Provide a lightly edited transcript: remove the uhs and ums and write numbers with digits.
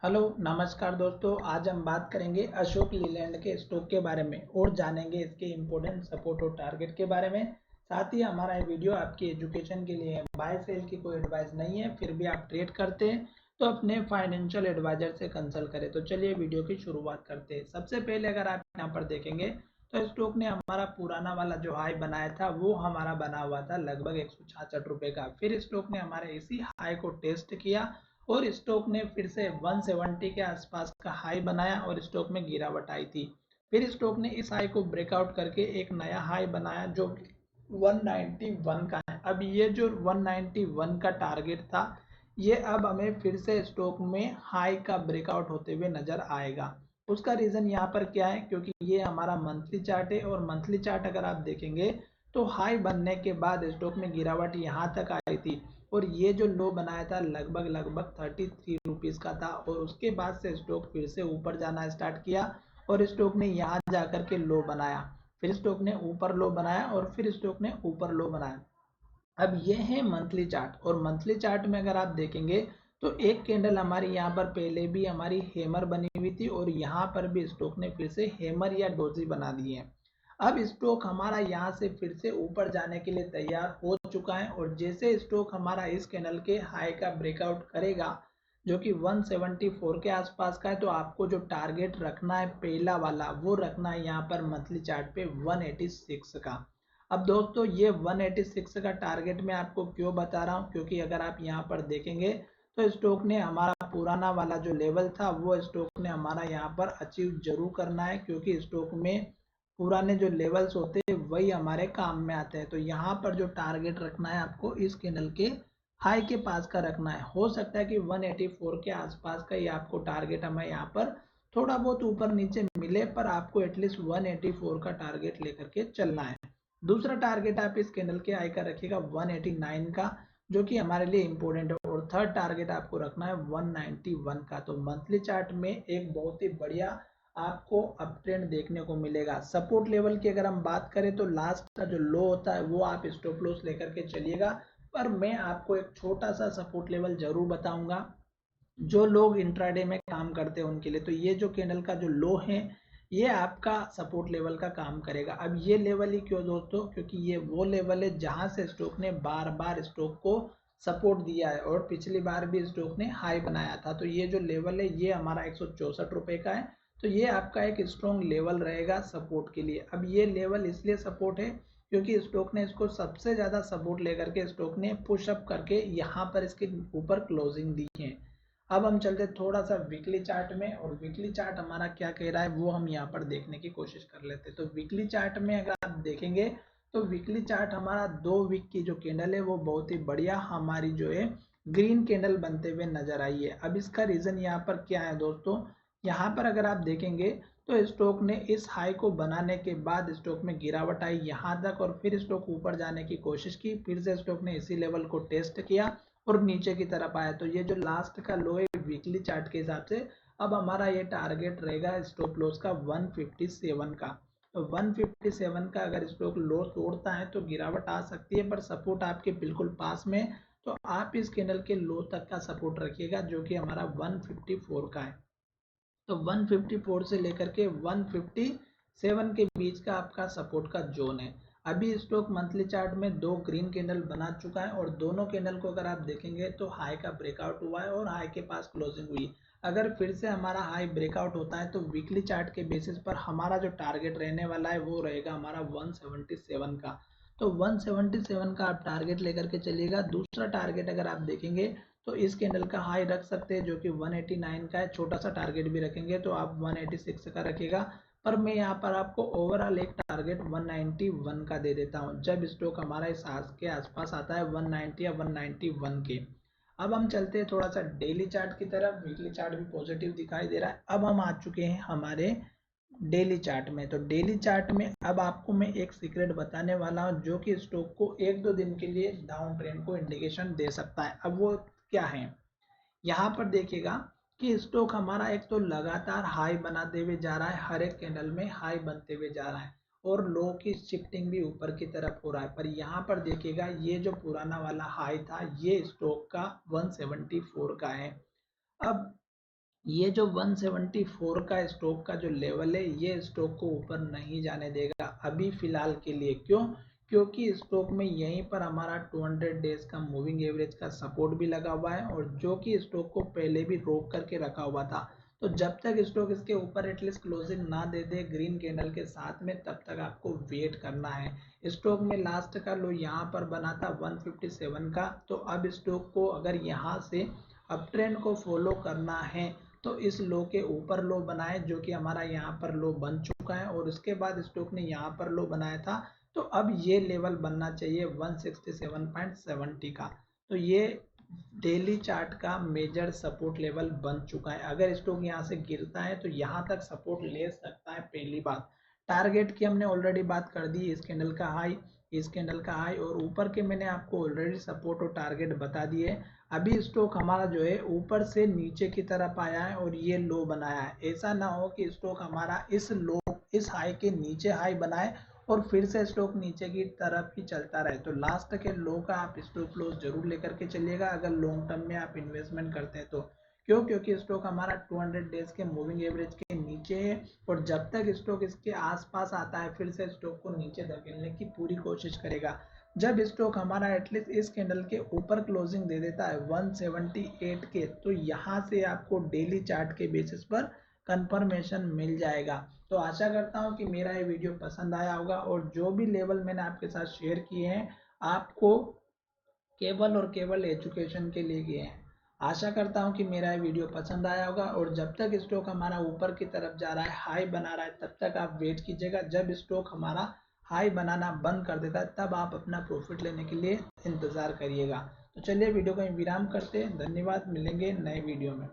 Hello नमस्कार दोस्तों। आज हम बात करेंगे अशोक लीलैंड के स्टॉक के बारे में और जानेंगे इसके इम्पोर्टेंट सपोर्ट और टारगेट के बारे में। साथ ही हमारा ये वीडियो आपकी एजुकेशन के लिए है, बाय सेल की कोई एडवाइस नहीं है। फिर भी आप ट्रेड करते हैं तो अपने फाइनेंशियल एडवाइजर से कंसल्ट करें। तो चलिए वीडियो की शुरुआत करते हैं। सबसे पहले अगर आप यहाँ पर देखेंगे तो स्टॉक ने हमारा पुराना वाला जो हाई बनाया था वो हमारा बना हुआ था लगभग 166 रुपये का। फिर स्टॉक ने हमारे इसी हाई को टेस्ट किया और स्टॉक ने फिर से 170 के आसपास का हाई बनाया और स्टॉक में गिरावट आई थी। फिर स्टॉक ने इस हाई को ब्रेकआउट करके एक नया हाई बनाया जो 191 का है। अब ये जो 191 का टारगेट था ये अब हमें फिर से स्टॉक में हाई का ब्रेकआउट होते हुए नजर आएगा। उसका रीजन यहाँ पर क्या है, क्योंकि ये हमारा मंथली चार्ट है और मंथली चार्ट अगर आप देखेंगे तो हाई बनने के बाद स्टॉक में गिरावट यहाँ तक आई थी और ये जो लो बनाया था लगभग 33 रुपीज़ का था और उसके बाद से स्टॉक फिर से ऊपर जाना स्टार्ट किया और स्टॉक ने यहाँ जाकर के लो बनाया। फिर स्टॉक ने ऊपर लो बनाया और फिर स्टॉक ने ऊपर लो बनाया। अब ये है मंथली चार्ट और मंथली चार्ट में अगर आप देखेंगे तो एक कैंडल हमारी यहाँ पर पहले भी हमारी हेमर बनी हुई थी और यहाँ पर भी स्टॉक ने फिर से हेमर या डोजी बना दी है। अब स्टॉक हमारा यहाँ से फिर से ऊपर जाने के लिए तैयार हो चुका है और जैसे स्टॉक हमारा इस कैंडल के हाई का ब्रेकआउट करेगा जो कि 174 के आसपास का है, तो आपको जो टारगेट रखना है पहला वाला वो रखना है यहाँ पर मंथली चार्ट पे 186 का। अब दोस्तों ये 186 का टारगेट मैं आपको क्यों बता रहा हूँ, क्योंकि अगर आप यहाँ पर देखेंगे तो स्टॉक ने हमारा पुराना वाला जो लेवल था वो स्टॉक ने हमारा यहाँ पर अचीव जरूर करना है, क्योंकि स्टॉक में पुराने जो लेवल्स होते हैं वही हमारे काम में आते हैं। तो यहाँ पर जो टारगेट रखना है आपको इस कैंडल के हाई के पास का रखना है। हो सकता है कि 184 के आसपास का ही आपको टारगेट हमें यहाँ पर थोड़ा बहुत ऊपर नीचे मिले, पर आपको एटलीस्ट 184 का टारगेट लेकर के चलना है। दूसरा टारगेट आप इस कैंडल के हाई का रखिएगा 189 का, जो कि हमारे लिए इंपॉर्टेंट है। और थर्ड टारगेट आपको रखना है 191 का। तो मंथली चार्ट में एक बहुत ही बढ़िया आपको अप ट्रेंड देखने को मिलेगा। सपोर्ट लेवल की अगर हम बात करें तो लास्ट का जो लो होता है वो आप स्टॉप लॉस लेकर के चलिएगा, पर मैं आपको एक छोटा सा सपोर्ट लेवल जरूर बताऊंगा जो लोग इंट्राडे में काम करते हैं उनके लिए। तो ये जो कैंडल का जो लो है ये आपका सपोर्ट लेवल का काम करेगा। अब ये लेवल ही क्यों दोस्तों, क्योंकि ये वो लेवल है जहां से स्टॉक ने बार बार स्टॉक को सपोर्ट दिया है और पिछली बार भी स्टॉक ने हाई बनाया था। तो ये जो लेवल है ये हमारा 164 रुपए का है। तो ये आपका एक स्ट्रॉन्ग लेवल रहेगा सपोर्ट के लिए। अब ये लेवल इसलिए सपोर्ट है क्योंकि स्टॉक ने इसको सबसे ज्यादा सपोर्ट लेकर के स्टॉक ने पुशअप करके यहाँ पर इसके ऊपर क्लोजिंग दी है। अब हम चलते थोड़ा सा वीकली चार्ट में और वीकली चार्ट हमारा क्या कह रहा है वो हम यहाँ पर देखने की कोशिश कर लेते हैं। तो वीकली चार्ट में अगर आप देखेंगे तो वीकली चार्ट हमारा 2 वीक की जो कैंडल है वो बहुत ही बढ़िया हमारी जो है ग्रीन कैंडल बनते हुए नजर आई है। अब इसका रीजन यहाँ पर क्या है दोस्तों, यहाँ पर अगर आप देखेंगे तो स्टॉक ने इस हाई को बनाने के बाद स्टॉक में गिरावट आई यहाँ तक और फिर स्टॉक ऊपर जाने की कोशिश की, फिर से स्टॉक ने इसी लेवल को टेस्ट किया और नीचे की तरफ आया। तो ये जो लास्ट का लो है वीकली चार्ट के हिसाब से अब हमारा ये टारगेट रहेगा स्टॉप लॉस का 157 का। तो 157 का अगर स्टॉक लॉस तोड़ता है तो गिरावट आ सकती है, पर सपोर्ट आपके बिल्कुल पास में। तो आप इस कैंडल के लो तक का सपोर्ट रखिएगा जो कि हमारा 154 का है। तो 154 से लेकर के 157 के बीच का आपका सपोर्ट का जोन है। अभी स्टॉक मंथली चार्ट में 2 ग्रीन कैंडल बना चुका है और दोनों कैंडल को अगर आप देखेंगे तो हाई का ब्रेकआउट हुआ है और हाई के पास क्लोजिंग हुई। अगर फिर से हमारा हाई ब्रेकआउट होता है तो वीकली चार्ट के बेसिस पर हमारा जो टारगेट रहने वाला है वो रहेगा हमारा 177 का। तो 177 का आप टारगेट लेकर के चलिएगा। दूसरा टारगेट अगर आप देखेंगे तो इस कैंडल का हाई रख सकते हैं जो कि 189 का है। छोटा सा टारगेट भी रखेंगे तो आप 186 का रखेगा, पर मैं यहाँ पर आपको ओवरऑल एक टारगेट 191 का दे देता हूँ जब स्टॉक हमारा इस के आसपास आता है 190 या 191 के। अब हम चलते हैं थोड़ा सा डेली चार्ट की तरफ। वीकली चार्ट भी पॉजिटिव दिखाई दे रहा है। अब हम आ चुके हैं हमारे डेली चार्ट में। तो डेली चार्ट में अब आपको मैं एक सीक्रेट बताने वाला हूँ जो कि स्टॉक को 1-2 दिन के लिए डाउन ट्रेंड को इंडिकेशन दे सकता है। अब वो क्या है, यहाँ पर देखिएगा कि स्टॉक हमारा एक तो लगातार हाई बनाते हुए जा रहा है, हर एक कैंडल में हाई बनते हुए जा रहा है और लो की शिफ्टिंग भी ऊपर की तरफ हो रहा है। पर यहाँ पर देखिएगा ये जो पुराना वाला हाई था ये स्टॉक का 174 का है। अब ये जो 174 का स्टॉक का जो लेवल है, ये स्टॉक को ऊपर नहीं जाने देगा अभी फिलहाल के लिए। क्यों? क्योंकि स्टॉक में यहीं पर हमारा 200 डेज का मूविंग एवरेज का सपोर्ट भी लगा हुआ है, और जो कि स्टॉक को पहले भी रोक करके रखा हुआ था। तो जब तक स्टॉक इसके ऊपर एटलीस्ट क्लोजिंग ना दे दे ग्रीन कैंडल के साथ में, तब तक आपको वेट करना है। स्टॉक में लास्ट का लो यहाँ पर बना था 157 का। तो अब स्टॉक को अगर यहाँ से अप ट्रेंड को फॉलो करना है तो इस लो के ऊपर लो बनाए, जो कि हमारा यहाँ पर लो बन चुका है, और उसके बाद स्टॉक ने यहाँ पर लो बनाया था। तो अब ये लेवल बनना चाहिए 167.70 का। तो ये डेली चार्ट का मेजर सपोर्ट लेवल बन चुका है। अगर स्टॉक यहाँ से गिरता है तो यहाँ तक सपोर्ट ले सकता है। पहली बात, टारगेट की हमने ऑलरेडी बात कर दी, इस कैंडल का हाई, इस कैंडल का हाई, और ऊपर के मैंने आपको ऑलरेडी सपोर्ट और टारगेट बता दिए। अभी स्टॉक हमारा जो है ऊपर से नीचे की तरफ आया है और ये लो बनाया है। ऐसा ना हो कि स्टॉक हमारा इस लो, इस हाई के नीचे हाई बनाए और फिर से स्टॉक नीचे की तरफ ही चलता रहे। तो लास्ट के लो का आप स्टॉप लॉस जरूर लेकर के चलिएगा अगर लॉन्ग टर्म में आप इन्वेस्टमेंट करते हैं तो। क्यों? क्योंकि स्टॉक हमारा 200 डेज के मूविंग एवरेज के नीचे है, और जब तक स्टॉक इसके आसपास आता है फिर से स्टॉक को नीचे धकेलने की पूरी कोशिश करेगा। जब स्टॉक हमारा एटलीस्ट इस कैंडल के ऊपर क्लोजिंग दे देता है 178 के, तो यहाँ से आपको डेली चार्ट के बेसिस पर कंफर्मेशन मिल जाएगा। तो आशा करता हूँ कि मेरा ये वीडियो पसंद आया होगा, और जो भी लेवल मैंने आपके साथ शेयर किए हैं आपको केवल और केवल एजुकेशन के लिए किए हैं। आशा करता हूँ कि मेरा ये वीडियो पसंद आया होगा, और जब तक स्टॉक हमारा ऊपर की तरफ जा रहा है, हाई बना रहा है, तब तक आप वेट कीजिएगा। जब स्टॉक हमारा हाई बनाना बंद कर देता है तब आप अपना प्रॉफिट लेने के लिए इंतजार करिएगा। तो चलिए वीडियो को विराम करते हैं। धन्यवाद, मिलेंगे नए वीडियो में।